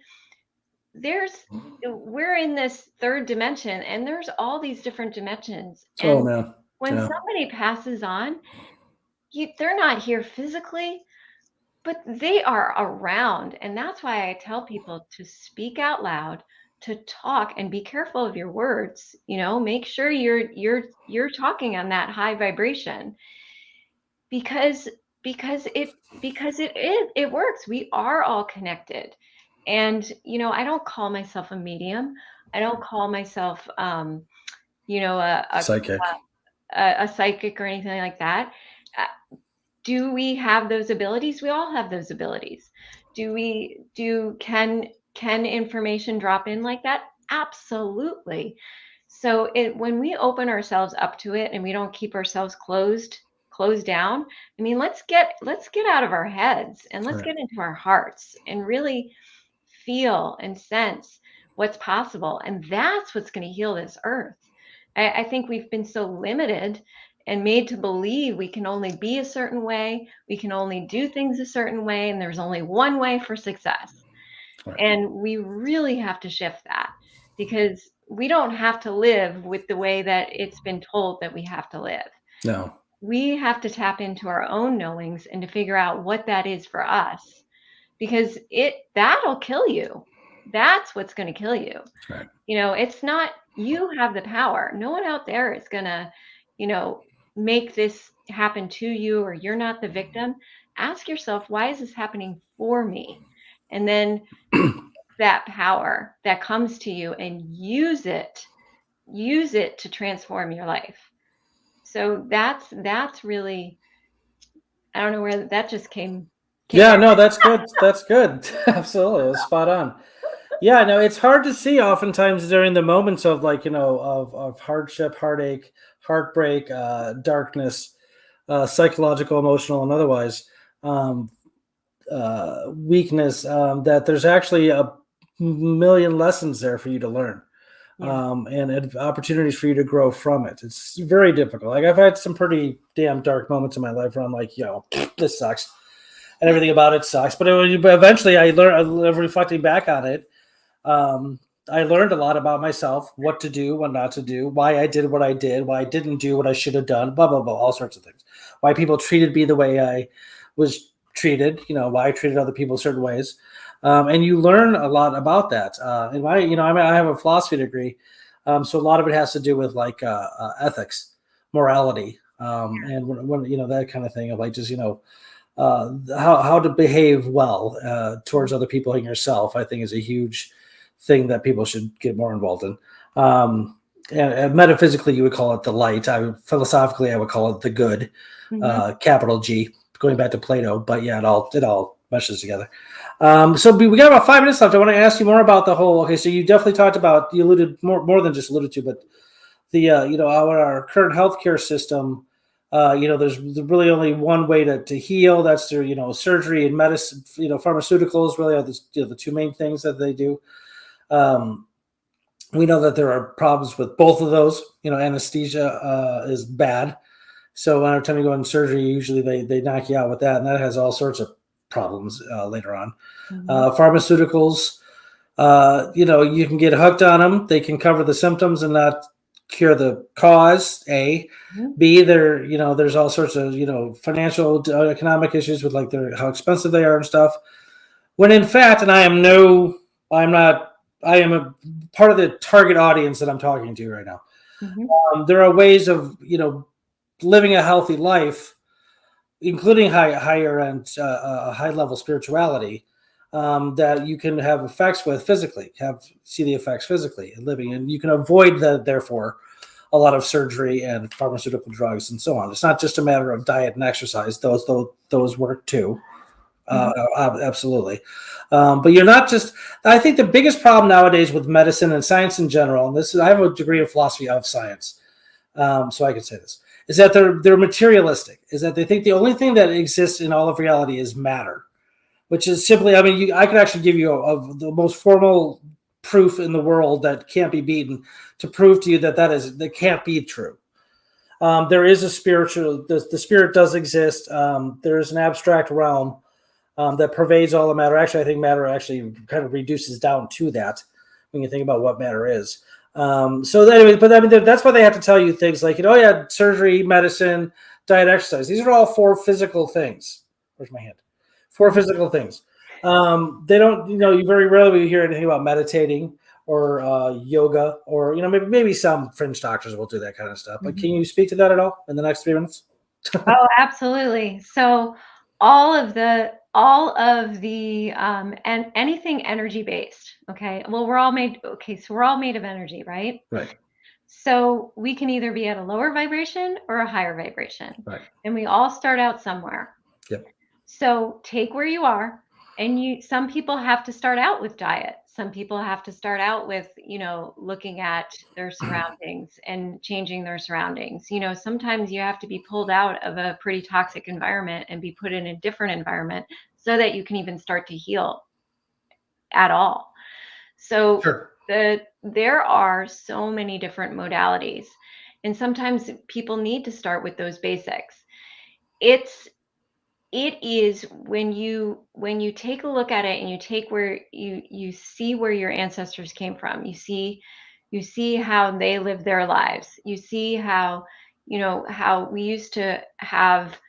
we're in this third dimension and there's all these different dimensions. And man. when somebody passes on, they're not here physically, but they are around. And that's why I tell people to speak out loud, to talk, and be careful of your words. Make sure you're talking on that high vibration, because it works. We are all connected. And I don't call myself a medium. I don't call myself a psychic. A psychic or anything like that. Do we have those abilities? We all have those abilities. Can information drop in like that? Absolutely. So when we open ourselves up to it and we don't keep ourselves closed down, I mean, let's get out of our heads and let's get into our hearts and really feel and sense what's possible. And that's what's going to heal this earth. I think we've been so limited and made to believe we can only be a certain way, we can only do things a certain way, and there's only one way for success. And we really have to shift that, because we don't have to live with the way that it's been told that we have to live. No. We have to tap into our own knowings and to figure out what that is for us, because that'll kill you. That's what's going to kill you. Right. It's not, you have the power. No one out there is going to, make this happen to you, or you're not the victim. Ask yourself, why is this happening for me? And then that power that comes to you and use it to transform your life. So that's really, I don't know where that just came. Yeah, no, that's good. That's good. Absolutely. That's spot on. Yeah, no, it's hard to see oftentimes during the moments of of hardship, heartache, heartbreak, darkness, psychological, emotional, and otherwise, weakness, that there's actually a million lessons there for you to learn. And opportunities for you to grow from it. It's very difficult. Like, I've had some pretty damn dark moments in my life where I'm like, this sucks, and everything about it sucks. But eventually, I learned, reflecting back on it, I learned a lot about myself, what to do, what not to do, why I did what I did, why I didn't do what I should have done, blah, blah, blah, all sorts of things. Why people treated me the way I was treated, why I treated other people certain ways. And you learn a lot about that. And I have a philosophy degree. So a lot of it has to do with like ethics, morality, and when that kind of thing of like just, how to behave well towards other people and yourself, I think is a huge thing that people should get more involved in. And metaphysically, you would call it the light. Philosophically, I would call it the good, capital G, going back to Plato. But yeah, it all meshes together. So we got about 5 minutes left. I want to ask you more about the whole. Okay, so you definitely talked about, you alluded more than just alluded to, but the our current healthcare system. There's really only one way to heal. That's through surgery and medicine. Pharmaceuticals really are the two main things that they do. We know that there are problems with both of those. Anesthesia is bad. So every time you go in surgery, usually they knock you out with that, and that has all sorts of problems later on. Pharmaceuticals, you can get hooked on them. They can cover the symptoms and not cure the cause. A, B, there's all sorts of financial, economic issues with like how expensive they are and stuff. When in fact, and I am a part of the target audience that I'm talking to right now. There are ways of living a healthy life, including higher end, high level spirituality, that you can have effects with physically, see the effects physically in living, and you can avoid therefore a lot of surgery and pharmaceutical drugs and so on. It's not just a matter of diet and exercise; those work too. Absolutely. But you're not just, I think the biggest problem nowadays with medicine and science in general, and I have a degree of philosophy of science, so I can say this, is that they're materialistic, is that they think the only thing that exists in all of reality is matter, which is simply, I could actually give you the most formal proof in the world that can't be beaten to prove to you that can't be true. There is a spiritual, the spirit does exist. There is an abstract realm that pervades all the matter. Actually, I think matter actually kind of reduces down to that when you think about what matter is. So anyway, but that's why they have to tell you things like, surgery, medicine, diet, exercise. These are all 4 physical things. Where's my hand? 4 physical things. They don't, you very rarely hear anything about meditating or yoga, or maybe some fringe doctors will do that kind of stuff. But can you speak to that at all in the next 3 minutes? Oh, absolutely. So all of the and anything energy based. Okay. Well, we're all made of energy, right? Right. So we can either be at a lower vibration or a higher vibration. Right. And we all start out somewhere. Yep. So take where you are, and some people have to start out with diet. Some people have to start out with, looking at their surroundings and changing their surroundings. Sometimes you have to be pulled out of a pretty toxic environment and be put in a different environment so that you can even start to heal at all. So Sure. there are so many different modalities, and sometimes people need to start with those basics. It is when you take a look at it and you take where you see where your ancestors came from. You see how they lived their lives. You see how how we used to have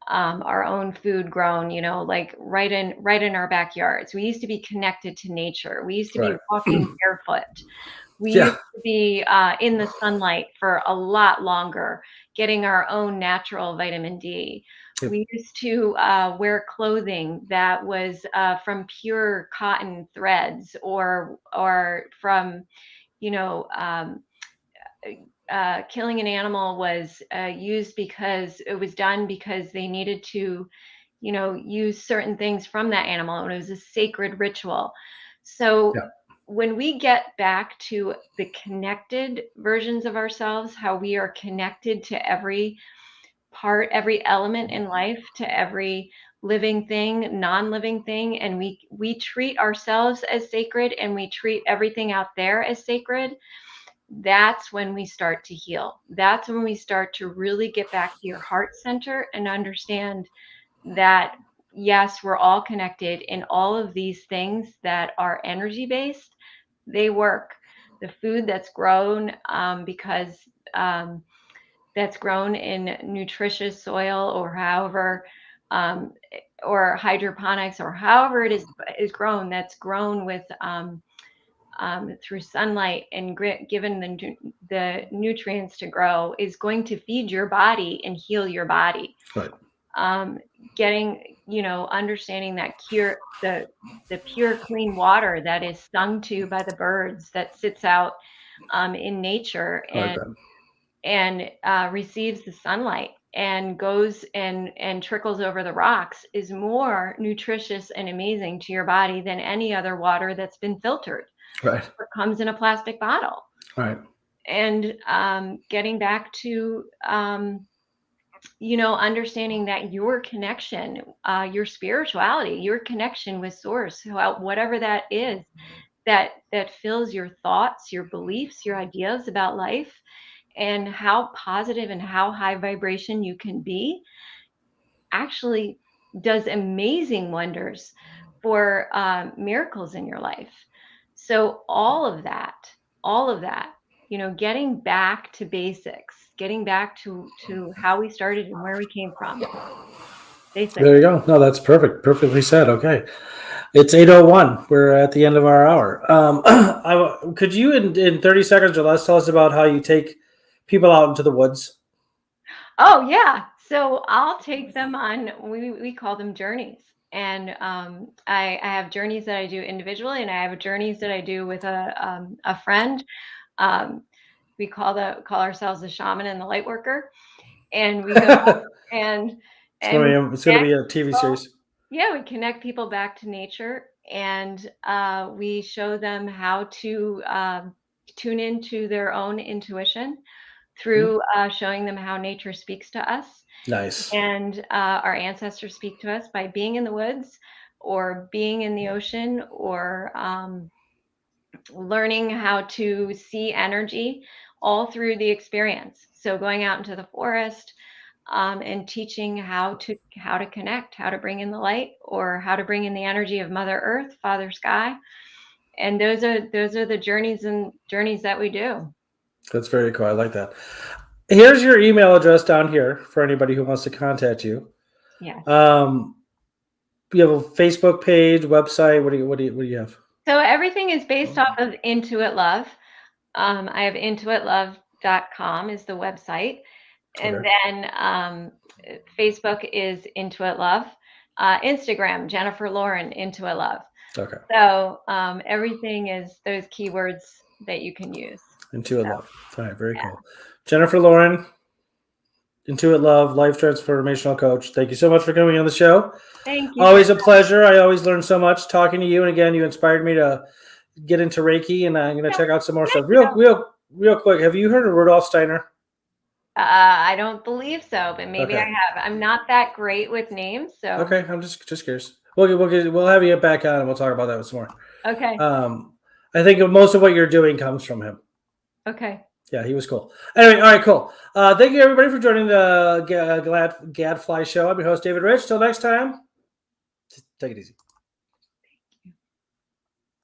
our own food grown, like right in our backyards. We used to be connected to nature. We used to be walking barefoot. We used to be in the sunlight for a lot longer, getting our own natural vitamin D. Yep. We used to wear clothing that was from pure cotton threads, or from, killing an animal was used because it was done because they needed to, use certain things from that animal, and it was a sacred ritual. So when we get back to the connected versions of ourselves, how we are connected to every part, every element in life, to every living thing, non-living thing, and we treat ourselves as sacred, and we treat everything out there as sacred, that's when we start to heal. That's when we start to really get back to your heart center and understand that, yes, we're all connected in all of these things that are energy based, they work. The food that's grown because that's grown in nutritious soil, or however, or hydroponics, or however it is grown, that's grown with through sunlight and given the nutrients to grow, is going to feed your body and heal your body. Right. Understanding that the pure clean water that is sung to by the birds, that sits out in nature and receives the sunlight and goes and trickles over the rocks, is more nutritious and amazing to your body than any other water that's been filtered. Right. Or comes in a plastic bottle. Right. And getting back to understanding that your connection, your spirituality, your connection with source, whatever that is, that fills your thoughts, your beliefs, your ideas about life, and how positive and how high vibration you can be, actually does amazing wonders for miracles in your life. So all of that, getting back to basics, getting back to how we started and where we came from. Basically. There you go. No, that's perfect. Perfectly said. Okay. It's 8:01. We're at the end of our hour. Could you, in 30 seconds or less, tell us about how you take people out into the woods? Oh, yeah. So I'll take them on, we call them journeys. And I have journeys that I do individually, and I have journeys that I do with a friend. We call ourselves the shaman and the light worker. And we go and it's going to be a TV series. Yeah, we connect people back to nature, and we show them how to tune into their own intuition through showing them how nature speaks to us. Nice. And our ancestors speak to us by being in the woods, or being in the ocean, or learning how to see energy, all through the experience. So going out into the forest and teaching how to connect, how to bring in the light, or how to bring in the energy of Mother Earth, Father Sky. And those are the journeys that we do. That's very cool. I like that. Here's your email address down here for anybody who wants to contact you. Yes. You have a Facebook page, website. What do you have? So everything is based off of Intuit Love. I have intuitlove.com is the website. And then Facebook is Intuit Love. Instagram, Jennifer Lauren, Intuit Love. Okay. So everything is those keywords that you can use. Intuit Love. All right, very cool. Jennifer Lauren, Intuit Love, life transformational coach. Thank you so much for coming on the show. Thank you. Always a pleasure. I always learn so much talking to you. And again, you inspired me to get into Reiki, and I'm going to check out some more stuff. Real quick. Have you heard of Rudolf Steiner? I don't believe so, but maybe I have. I'm not that great with names, so. Okay, I'm just curious. We'll have you back on, and we'll talk about that some more. Okay. I think most of what you're doing comes from him. Okay. Yeah, he was cool. Anyway, all right, cool. Thank you, everybody, for joining the Gadfly show. I'm your host, David Rych. Till next time, take it easy.